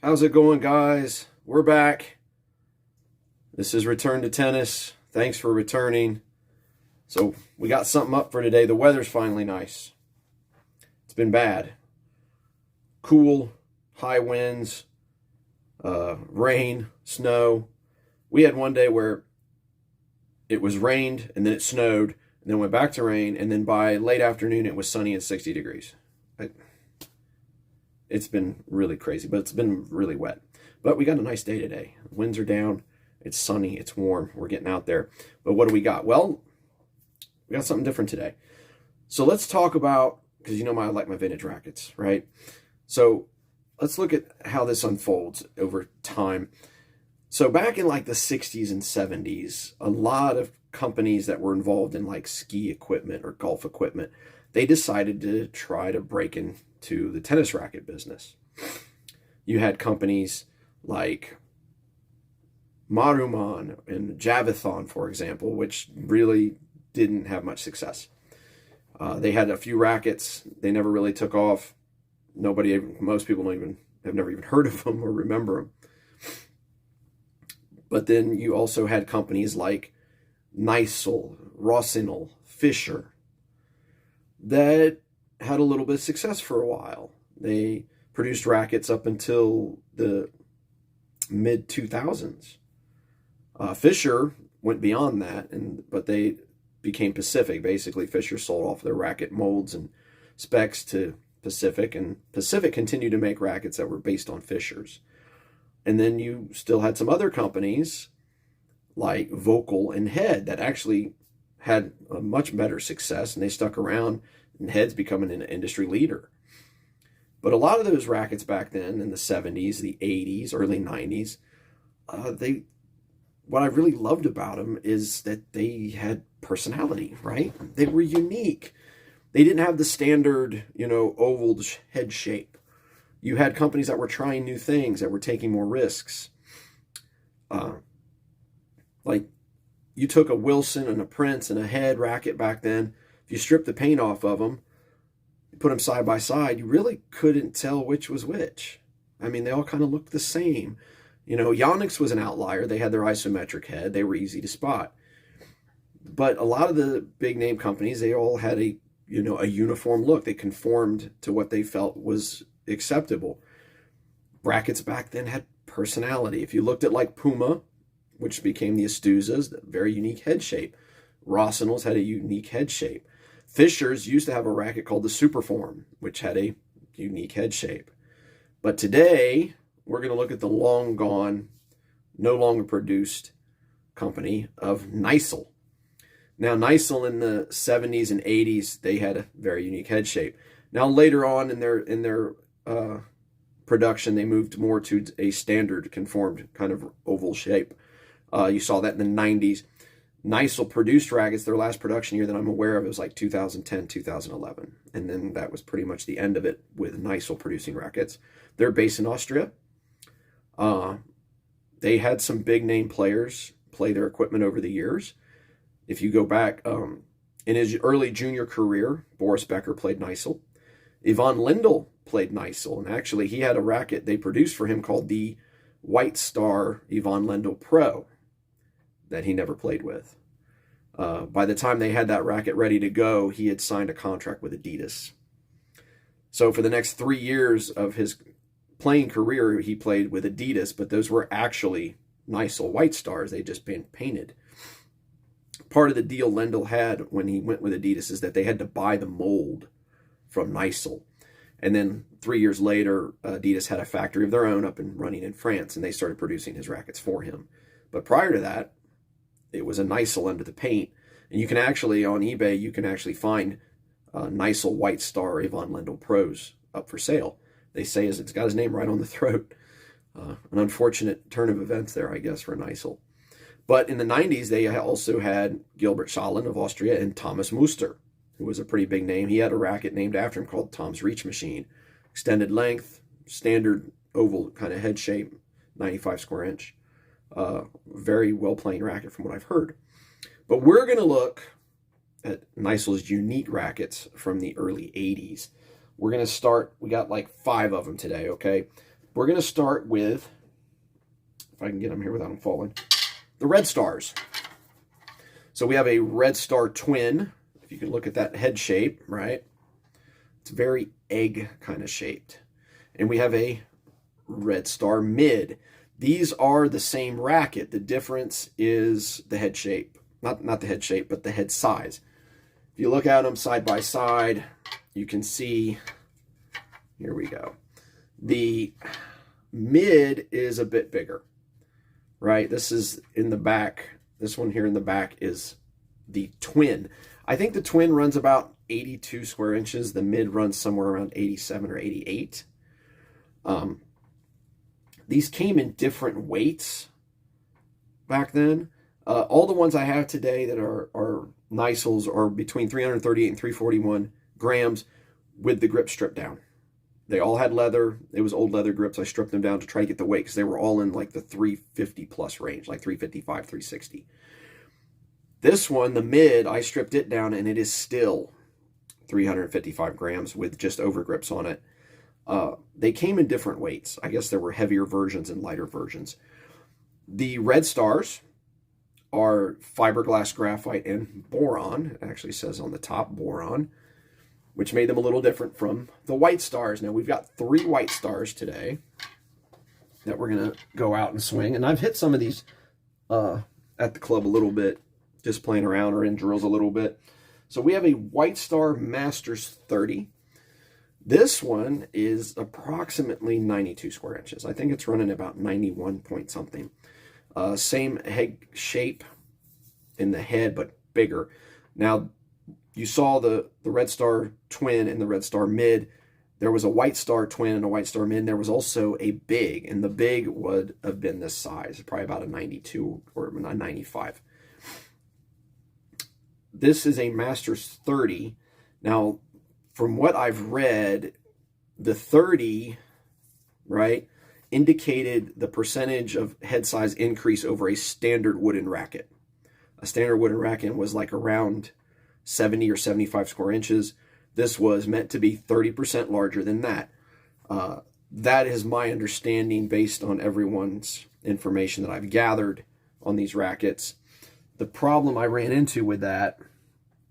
How's it going, guys? We're back. This is Return to Tennis. Thanks for returning. So we got something up for today. The weather's finally nice. It's been bad. Cool, high winds, rain, snow. We had one day where it was rained and then it snowed and then went back to rain, and then by late afternoon it was sunny and 60 degrees. It's been really crazy, but it's been really wet. But we got a nice day today. Winds are down. It's sunny. It's warm. We're getting out there. But what do we got? Well, we got something different today. So let's talk about, because you know I like my vintage rackets, right? So let's look at how this unfolds over time. So back in like the 60s and 70s, a lot of companies that were involved in like ski equipment or golf equipment, they decided to try to break into the tennis racket business. You had companies like Maruman and Javithon, for example, which really didn't have much success. They had a few rackets. They never really took off. Most people have never even heard of them or remember them. But then you also had companies like Kneissl, Racquet, Fischer, that had a little bit of success for a while. They produced rackets up until the mid-2000s. Fischer went beyond that, but they became Pacific. Basically, Fischer sold off their racket molds and specs to Pacific, and Pacific continued to make rackets that were based on Fischer's. And then you still had some other companies like Vocal and Head that actually had a much better success, and they stuck around, and Head's becoming an industry leader. But a lot of those rackets back then in the 70s, the 80s, early 90s, what I really loved about them is that they had personality, right? They were unique. They didn't have the standard, oval head shape. You had companies that were trying new things, that were taking more risks. Like you took a Wilson and a Prince and a Head racket back then. If you stripped the paint off of them, you put them side by side, you really couldn't tell which was which. I mean, they all kind of looked the same. Yonex was an outlier. They had their isometric head. They were easy to spot. But a lot of the big name companies, they all had a uniform look. They conformed to what they felt was acceptable. Rackets back then had personality. If you looked at like Puma, which became the Astuzas, very unique head shape. Rossinel's had a unique head shape. Fischer's used to have a racket called the Superform, which had a unique head shape. But today, we're going to look at the long gone, no longer produced company of Kneissl. Now, Kneissl in the 70s and 80s, they had a very unique head shape. Now, later on in their production, they moved more to a standard conformed kind of oval shape. You saw that in the 90s. Kneissl produced rackets. Their last production year that I'm aware of, it was like 2010, 2011. And then that was pretty much the end of it with Kneissl producing rackets. They're based in Austria. They had some big name players play their equipment over the years. If you go back, in his early junior career, Boris Becker played Kneissl. Ivan Lendl played Kneissl, and actually he had a racket they produced for him called the White Star Ivan Lendl Pro that he never played with. By the time they had that racket ready to go, he had signed a contract with Adidas. So for the next 3 years of his playing career, he played with Adidas, but those were actually Kneissl White Stars. They'd just been painted. Part of the deal Lendl had when he went with Adidas is that they had to buy the mold from Kneissl. And then 3 years later, Adidas had a factory of their own up and running in France, and they started producing his rackets for him. But prior to that, it was a Kneissl under the paint. And you can actually, on eBay, you can actually find Kneissl White Star Ivan Lendl Pros up for sale. They say it's got his name right on the throat. An unfortunate turn of events there, I guess, for Kneissl. But in the 90s, they also had Gilbert Schallen of Austria and Thomas Muster, who was a pretty big name. He had a racket named after him called Tom's Reach Machine. Extended length, standard oval kind of head shape, 95 square inch. Very well-playing racket from what I've heard. But we're going to look at Kneissl's unique rackets from the early 80s. We're going to start, we got like 5 of them today, okay? we're going to start with, if I can get them here without them falling, the Red Stars. So we have a Red Star Twin. If you can look at that head shape, right? It's very egg kind of shaped. And we have a Red Star Mid. These are the same racket. The difference is the head shape. Not the head shape, but the head size. If you look at them side by side, you can see, here we go. The Mid is a bit bigger, right? This is in the back. This one here in the back is the Twin. I think the Twin runs about 82 square inches. The Mid runs somewhere around 87 or 88. These came in different weights back then. All the ones I have today that are Kneissls are between 338 and 341 grams with the grip stripped down. They all had leather. It was old leather grips. I stripped them down to try to get the weight because they were all in like the 350 plus range, like 355, 360. This one, the Mid, I stripped it down and it is still 355 grams with just over grips on it. They came in different weights. I guess there were heavier versions and lighter versions. The Red Stars are fiberglass, graphite, and boron. It actually says on the top boron, which made them a little different from the White Stars. Now, we've got 3 White Stars today that we're going to go out and swing. And I've hit some of these at the club a little bit, just playing around or in drills a little bit. So we have a White Star Masters 30. This one is approximately 92 square inches. I think it's running about 91 point something. Same head shape in the head, but bigger. Now, you saw the Red Star Twin and the Red Star Mid. There was a White Star Twin and a White Star Mid. There was also a Big, and the Big would have been this size, probably about a 92 or a 95. This is a Masters 30. Now, from what I've read, the 30, right, indicated the percentage of head size increase over a standard wooden racket. A standard wooden racket was like around 70 or 75 square inches. This was meant to be 30% larger than that. That is my understanding based on everyone's information that I've gathered on these rackets. The problem I ran into with that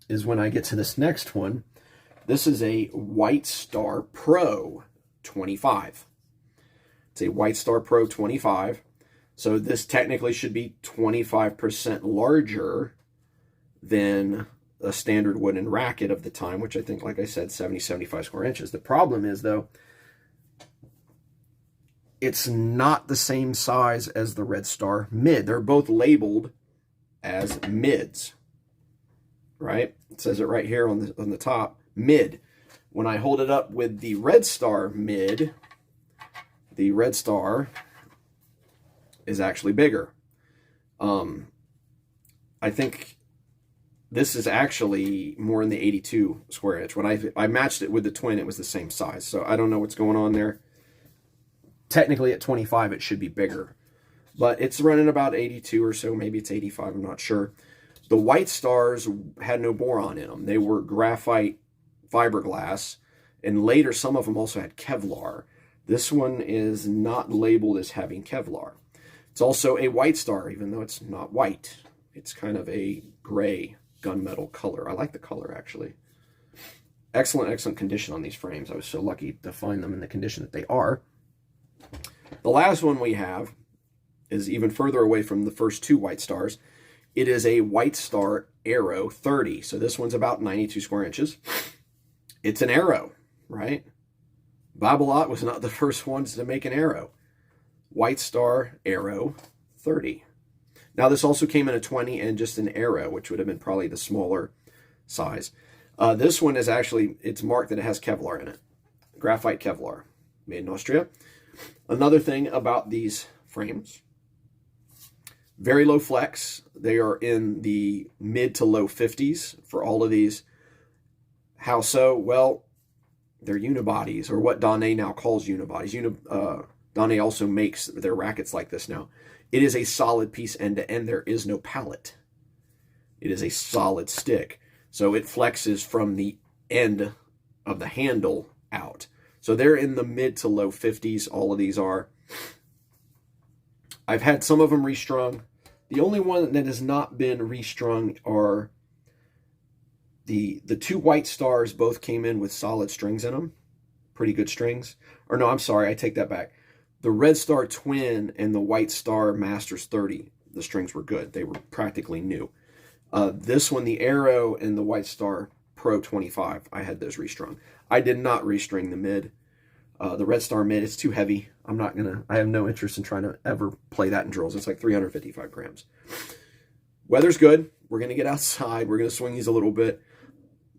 is when I get to this next one. This is a White Star Pro 25. It's a White Star Pro 25. So this technically should be 25% larger than a standard wooden racket of the time, which I think, like I said, 70, 75 square inches. The problem is, though, it's not the same size as the Red Star Mid. They're both labeled as mids, right? It says it right here on the top. Mid. When I hold it up with the Red Star Mid, the Red Star is actually bigger. I think this is actually more in the 82 square inch. When I matched it with the Twin, it was the same size. So I don't know what's going on there. Technically at 25, it should be bigger. But it's running about 82 or so. Maybe it's 85. I'm not sure. The White Stars had no boron in them. They were graphite fiberglass, and later some of them also had Kevlar. This one is not labeled as having Kevlar. It's also a White Star, even though it's not white. It's kind of a gray gunmetal color. I like the color, actually. Excellent condition on these frames. I was so lucky to find them in the condition that they are. The last one we have is even further away from the first 2 White Stars. It is a White Star Aero 30. So this one's about 92 square inches. It's an arrow, right? Babolat was not the first ones to make an arrow. White Star Aero 30. Now, this also came in a 20 and just an arrow, which would have been probably the smaller size. This one is actually, it's marked that it has Kevlar in it. Graphite Kevlar, made in Austria. Another thing about these frames, very low flex. They are in the mid to low 50s for all of these. How so? Well, they're unibodies, or what Donnay now calls unibodies. Donnay also makes their rackets like this now. It is a solid piece end to end. There is no pallet. It is a solid stick. So it flexes from the end of the handle out. So they're in the mid to low 50s. All of these are. I've had some of them restrung. The only one that has not been restrung are the two White Stars. Both came in with solid strings in them. Pretty good strings. Or no, I'm sorry, I take that back. The Red Star Twin and the White Star Masters 30, the strings were good. They were practically new. This one, the Arrow and the White Star Pro 25, I had those restrung. I did not restring the mid. The Red Star mid, it's too heavy. I have no interest in trying to ever play that in drills. It's like 355 grams. Weather's good. We're going to get outside. We're going to swing these a little bit,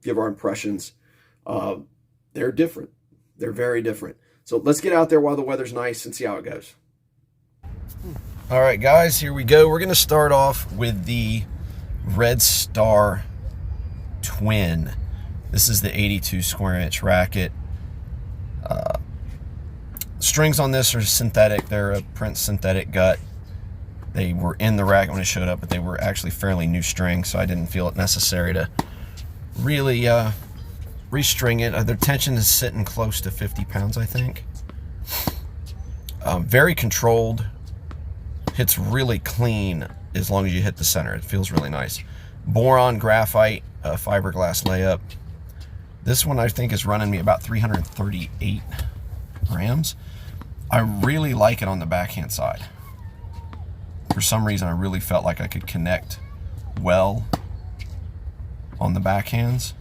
give our impressions. They're different. They're very different. So let's get out there while the weather's nice and see how it goes. All right, guys, here we go. We're going to start off with the Red Star Twin. This is the 82 square inch racket. Strings on this are synthetic. They're a Prince synthetic gut. They were in the racket when it showed up, but they were actually fairly new strings, so I didn't feel it necessary to really restring it. Their tension is sitting close to 50 pounds, I think. Very controlled. Hits really clean as long as you hit the center. It feels really nice. Boron graphite fiberglass layup. This one I think is running me about 338 grams. I really like it on the backhand side. For some reason, I really felt like I could connect well on the backhands.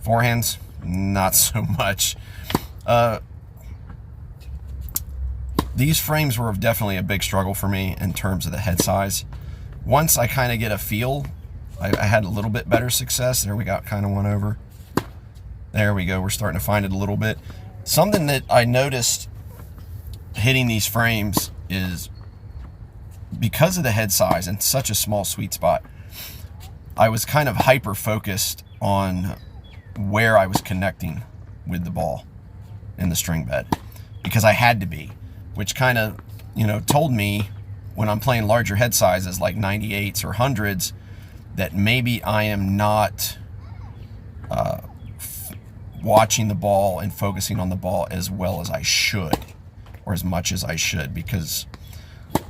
Forehands, not so much. These frames were definitely a big struggle for me in terms of the head size. Once I kind of get a feel, I had a little bit better success. There we got kind of one over. There we go. We're starting to find it a little bit. Something that I noticed hitting these frames is because of the head size and such a small sweet spot, I was kind of hyper focused on where I was connecting with the ball in the string bed, because I had to be, which kind of, told me when I'm playing larger head sizes like 98s or 100s that maybe I am not watching the ball and focusing on the ball as well as I should, or as much as I should, because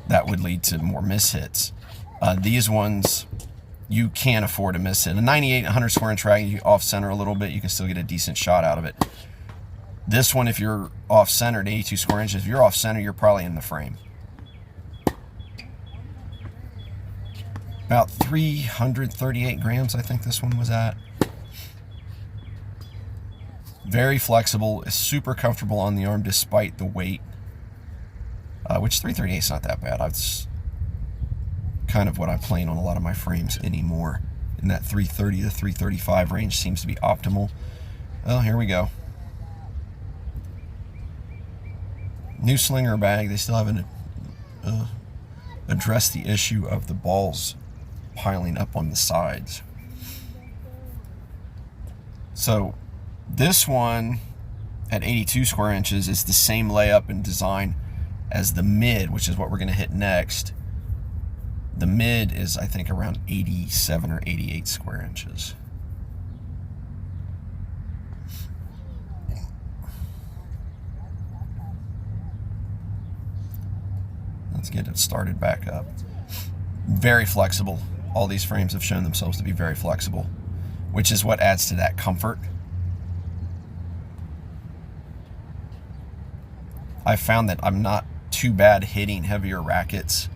that would lead to more mishits. These ones, you can't afford to miss it. A 98, 100 square inch racket, you off center a little bit, you can still get a decent shot out of it. This one, if you're off center at 82 square inches, if you're off center, you're probably in the frame. About 338 grams, I think this one was at. Very flexible, is super comfortable on the arm despite the weight. Which 338 is not that bad. That's kind of what I'm playing on a lot of my frames anymore. In that 330 to 335 range seems to be optimal. Well, here we go. New slinger bag. They still haven't addressed the issue of the balls piling up on the sides. So this one at 82 square inches is the same layup and design as the mid, which is what we're going to hit next. The mid is, I think, around 87 or 88 square inches. Let's get it started back up. Very flexible. All these frames have shown themselves to be very flexible, which is what adds to that comfort. I found that I'm not too bad hitting heavier rackets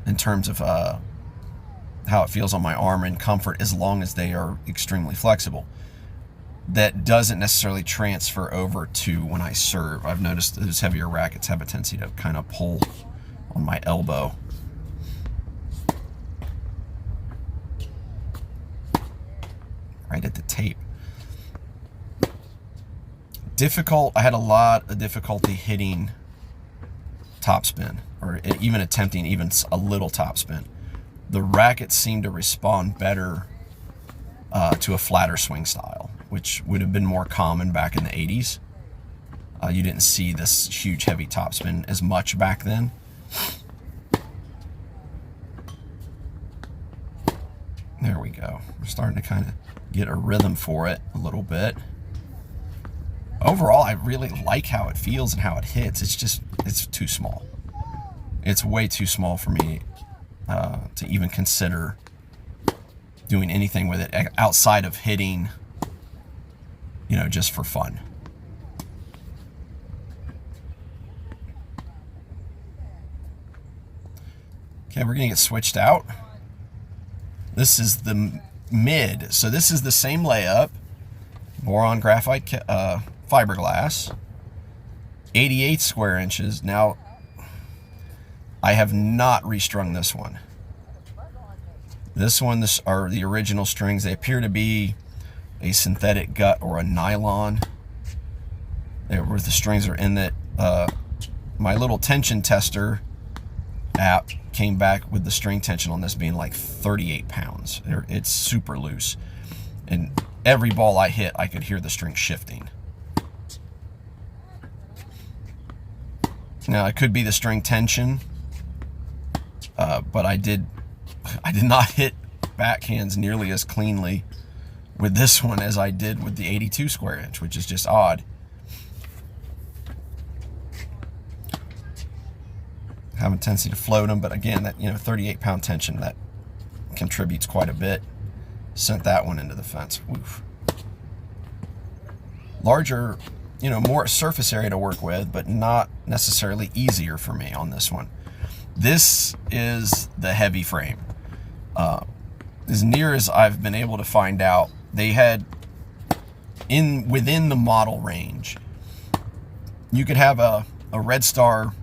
in terms of how it feels on my arm and comfort, as long as they are extremely flexible. That doesn't necessarily transfer over to when I serve. I've noticed those heavier rackets have a tendency to kind of pull on my elbow. Right at the tape. Difficult. I had a lot of difficulty hitting topspin, or even attempting even a little topspin. The rackets seem to respond better to a flatter swing style, which would have been more common back in the 80s. You didn't see this huge heavy topspin as much back then. There we go. We're starting to kind of get a rhythm for it a little bit. Overall, I really like how it feels and how it hits. It's too small. It's way too small for me to even consider doing anything with it outside of hitting, just for fun. Okay, we're gonna get switched out. This is the mid, so this is the same layup, boron graphite fiberglass, 88 square inches. Now, I have not restrung this one. This one, this are the original strings. They appear to be a synthetic gut or a nylon. Where the strings are in it. My little tension tester app came back with the string tension on this being like 38 pounds. It's super loose. And every ball I hit, I could hear the string shifting. Now, it could be the string tension, but I did not hit backhands nearly as cleanly with this one as I did with the 82 square inch, which is just odd. Have a tendency to float them, but again, that 38 pound tension, that contributes quite a bit. Sent that one into the fence. Oof. Larger, more surface area to work with, but not necessarily easier for me on this one. This is the heavy frame. As near as I've been able to find out, they had within the model range, you could have a Red Star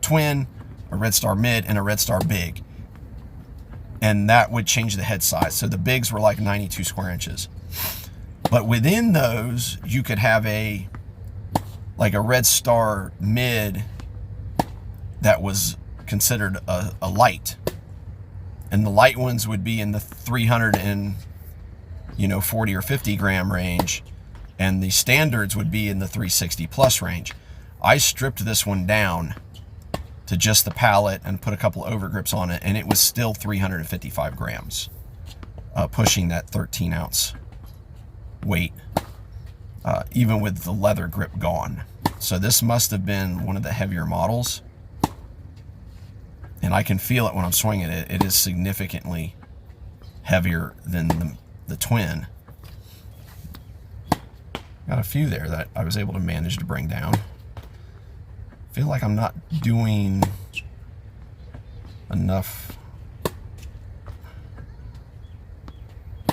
Twin, a Red Star Mid, and a Red Star Big, and that would change the head size. So the bigs were like 92 square inches, but within those you could have a Red Star Mid that was considered a light, and the light ones would be in the 340 or 50 gram range, and the standards would be in the 360 plus range. I stripped this one down to just the pallet and put a couple overgrips on it, and it was still 355 grams, pushing that 13 ounce weight, even with the leather grip gone. So this must have been one of the heavier models, and I can feel it when I'm swinging it. It is significantly heavier than the Twin. Got a few there that I was able to manage to bring down. Feel like I'm not doing enough.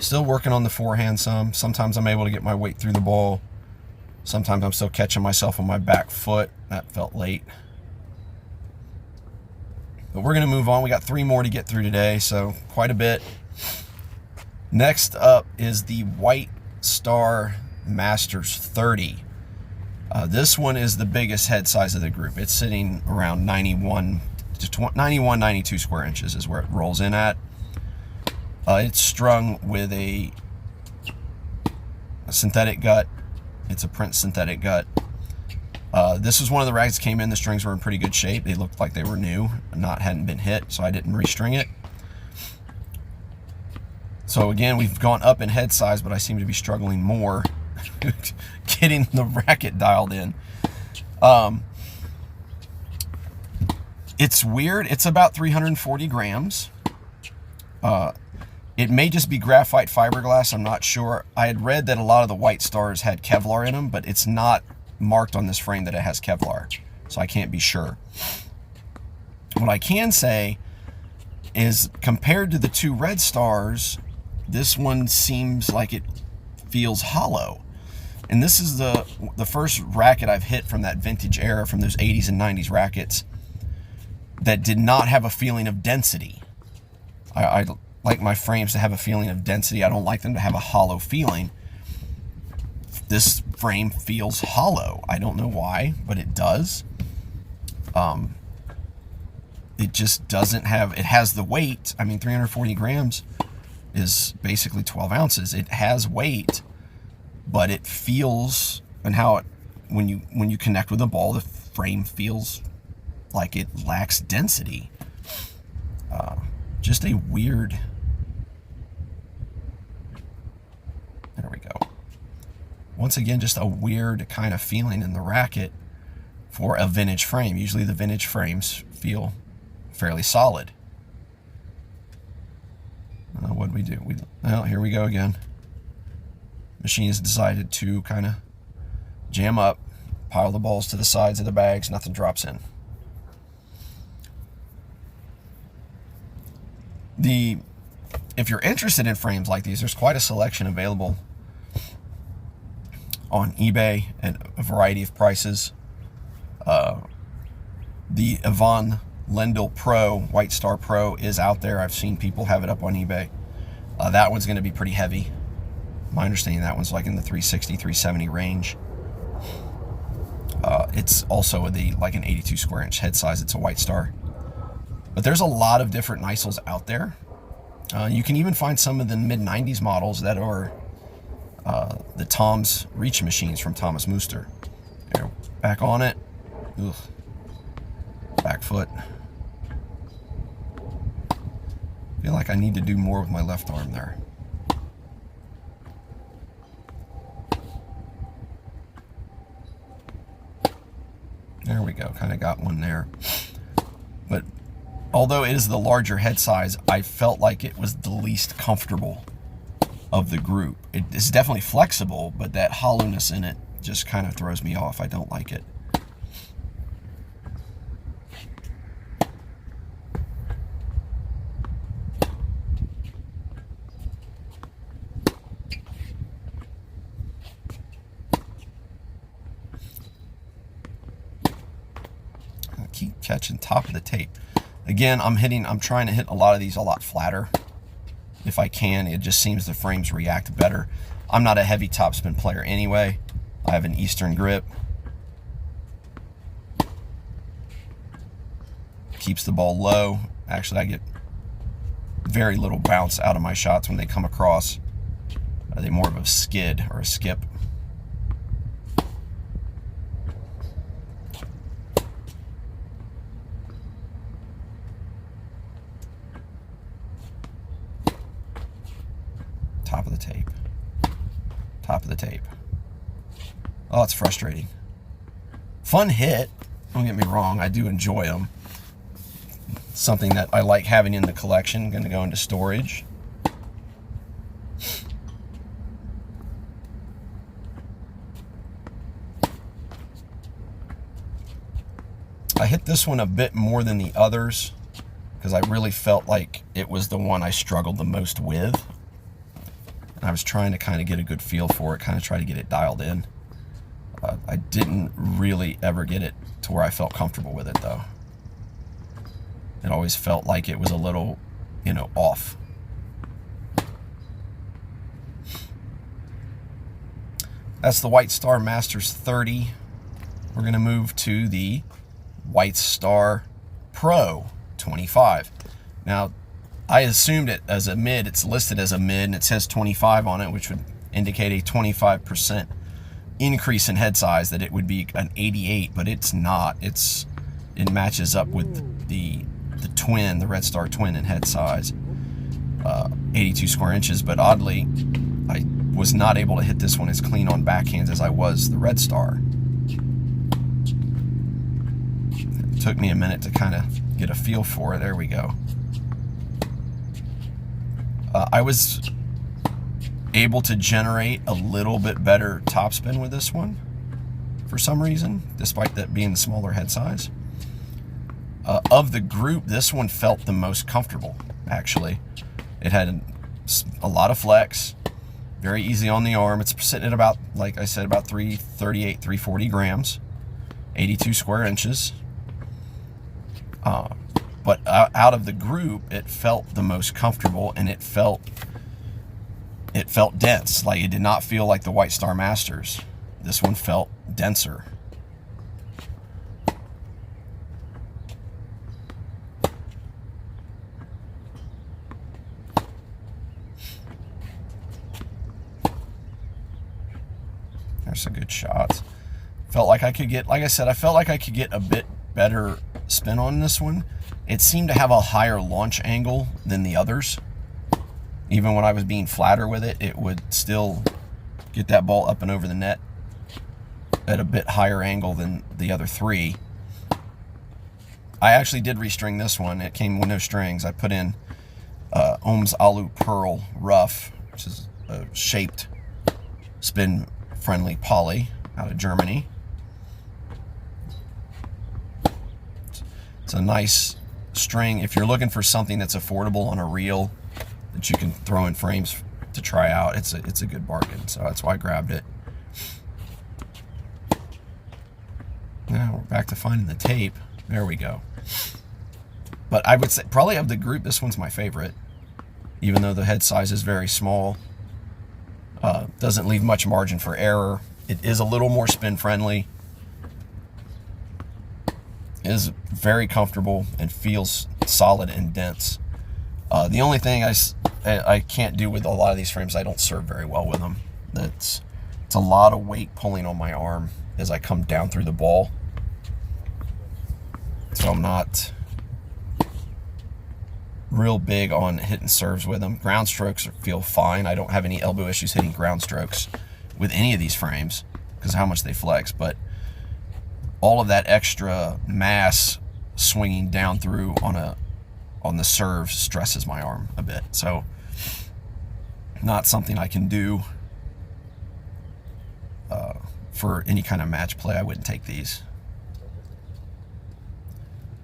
Still working on the forehand some. Sometimes I'm able to get my weight through the ball. Sometimes I'm still catching myself on my back foot. That felt late. But we're going to move on. We got 3 more to get through today, so quite a bit. Next up is the White Star Masters 30. This one is the biggest head size of the group. It's sitting around 91, 92 square inches is where it rolls in at. It's strung with a synthetic gut. It's a print synthetic gut. This was one of the rackets that came in. The strings were in pretty good shape. They looked like they were new, hadn't been hit, so I didn't restring it. So again, we've gone up in head size, but I seem to be struggling more getting the racket dialed in. It's weird. It's about 340 grams. It may just be graphite fiberglass. I'm not sure. I had read that a lot of the White Stars had Kevlar in them, but it's not marked on this frame that it has Kevlar, so I can't be sure. What I can say is, compared to the 2 Red Stars, this one seems like it feels hollow. And this is the first racket I've hit from that vintage era, from those 80s and 90s rackets, that did not have a feeling of density. I like my frames to have a feeling of density. I don't like them to have a hollow feeling. This frame feels hollow. I don't know why, but it does. It just doesn't have, it has the weight. I mean, 340 grams is basically 12 ounces. It has weight, but it feels, and how it, when you connect with the ball, the frame feels like it lacks density. Just a weird, 'there we go. once again, just a weird kind of feeling in the racket for a vintage frame. Usually the vintage frames feel fairly solid. What do we do? Well, here we go again. Machine has decided to kind of jam up, pile the balls to the sides of the bags, nothing drops in. If you're interested in frames like these, there's quite a selection available on eBay at a variety of prices. The Yvonne Lendl Pro, White Star Pro, is out there. I've seen people have it up on eBay. That one's going to be pretty heavy. My understanding, that one's like in the 360, 370 range. It's also like an 82 square inch head size. It's a White Star. But there's a lot of different Kneissls out there. You can even find some of the mid-90s models that are the Tom's Reach machines from Thomas Muster. There, back on it. Ugh. Back foot. Feel like I need to do more with my left arm there. There we go, kind of got one there. But although it is the larger head size, I felt like it was the least comfortable of the group. It is definitely flexible, but that hollowness in it just kind of throws me off. I don't like it. Keep catching top of the tape. Again, I'm trying to hit a lot of these a lot flatter if I can. It just seems the frames react better. I'm not a heavy topspin player anyway. I have an Eastern grip. Keeps the ball low. Actually, I get very little bounce out of my shots when they come across. Are they more of a skid or a skip? Top of the tape. Top of the tape. Oh, it's frustrating. Fun hit. Don't get me wrong. I do enjoy them. Something that I like having in the collection. Going to go into storage. I hit this one a bit more than the others because I really felt like it was the one I struggled the most with. I was trying to kind of get a good feel for it, kind of try to get it dialed in. I didn't really ever get it to where I felt comfortable with it, though. It always felt like it was a little, off. That's the White Star Masters 30. We're going to move to the White Star Pro 25. Now, I assumed it as a mid. It's listed as a mid, and it says 25 on it, which would indicate a 25% increase in head size, that it would be an 88, but it's not. It matches up with the twin, the Red Star twin in head size, 82 square inches. But oddly, I was not able to hit this one as clean on backhands as I was the Red Star. It took me a minute to kind of get a feel for it. There we go. I was able to generate a little bit better topspin with this one for some reason, despite that being the smaller head size. Of the group, this one felt the most comfortable, actually. It had a lot of flex, very easy on the arm. It's sitting at about, like I said, about 338, 340 grams, 82 square inches. But out of the group, it felt the most comfortable, and it felt dense. Like, it did not feel like the White Star Masters. This one felt denser. There's some good shots. Felt like I could get, like I said, I felt like I could get a bit better spin on this one. It seemed to have a higher launch angle than the others. Even when I was being flatter with it, it would still get that ball up and over the net at a bit higher angle than the other three. I actually did restring this one. It came with no strings. I put in Ohm's Alu Pearl Rough, which is a shaped spin-friendly poly out of Germany. It's a nice string. If you're looking for something that's affordable on a reel that you can throw in frames to try out, it's a good bargain. So that's why I grabbed it. Now we're back to finding the tape. There we go. But I would say probably of the group, this one's my favorite. Even though the head size is very small, doesn't leave much margin for error. It is a little more spin friendly. Is very comfortable and feels solid and dense. The only thing I can't do with a lot of these frames, I don't serve very well with them. It's a lot of weight pulling on my arm as I come down through the ball. So I'm not real big on hitting serves with them. Ground strokes feel fine. I don't have any elbow issues hitting ground strokes with any of these frames because of how much they flex, but all of that extra mass swinging down through on the serve stresses my arm a bit. So not something I can do for any kind of match play. I wouldn't take these.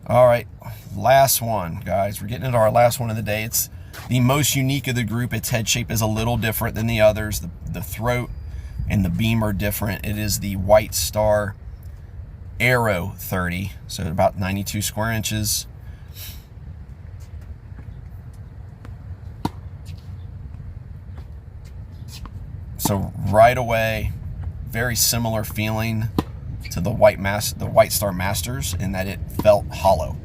All right, last one, guys. We're getting into our last one of the day. It's the most unique of the group. Its head shape is a little different than the others. The throat and the beam are different. It is the White Star Aero 30, so about 92 square inches. So right away, very similar feeling to the White Star Masters in that it felt hollow.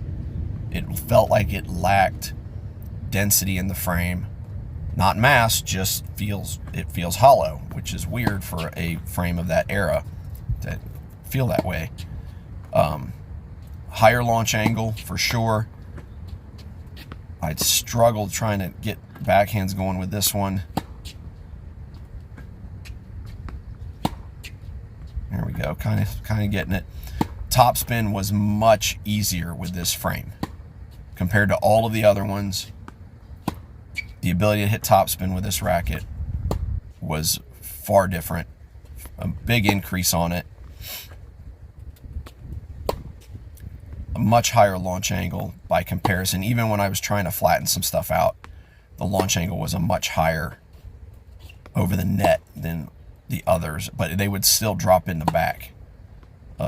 It felt like it lacked density in the frame. Not mass, just feels hollow, which is weird for a frame of that era to feel that way. Higher launch angle for sure. I'd struggled trying to get backhands going with this one. There we go, kind of getting it. Topspin was much easier with this frame compared to all of the other ones. The ability to hit topspin with this racket was far different. A big increase on it. A much higher launch angle by comparison. Even when I was trying to flatten some stuff out, the launch angle was a much higher over the net than the others, but they would still drop in the back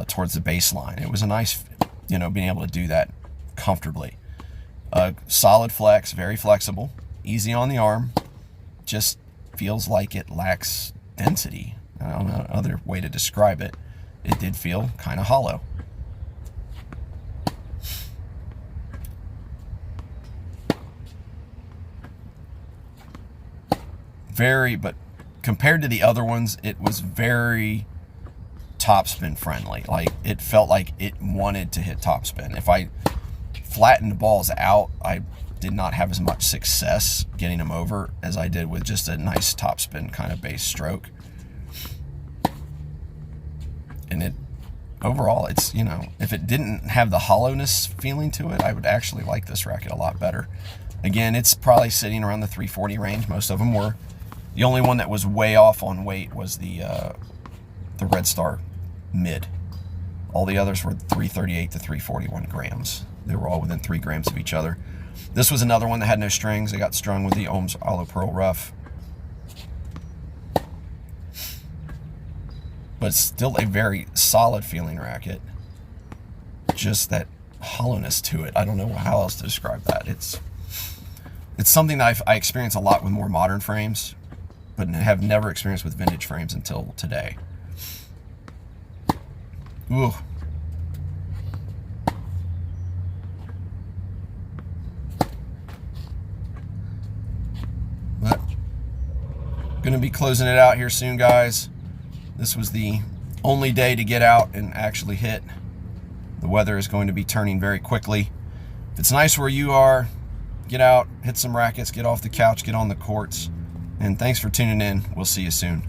towards the baseline. It was a nice, being able to do that comfortably. Solid flex, very flexible, easy on the arm, just feels like it lacks density. I don't know other way to describe it. It did feel kind of hollow. But compared to the other ones, it was very topspin friendly. Like, it felt like it wanted to hit topspin. If I flattened balls out, I did not have as much success getting them over as I did with just a nice topspin kind of base stroke. And overall, it's, if it didn't have the hollowness feeling to it, I would actually like this racket a lot better. Again, it's probably sitting around the 340 range. Most of them were. The only one that was way off on weight was the Red Star Mid. All the others were 338 to 341 grams. They were all within 3 grams of each other. This was another one that had no strings. They got strung with the Ohm's Alu Pearl Rough. But it's still a very solid feeling racket. Just that hollowness to it. I don't know how else to describe that. It's something that I experience a lot with more modern frames, but have never experienced with vintage frames until today. Ooh. But gonna be closing it out here soon, guys. This was the only day to get out and actually hit. The weather is going to be turning very quickly. If it's nice where you are, get out, hit some rackets, get off the couch, get on the courts. And thanks for tuning in. We'll see you soon.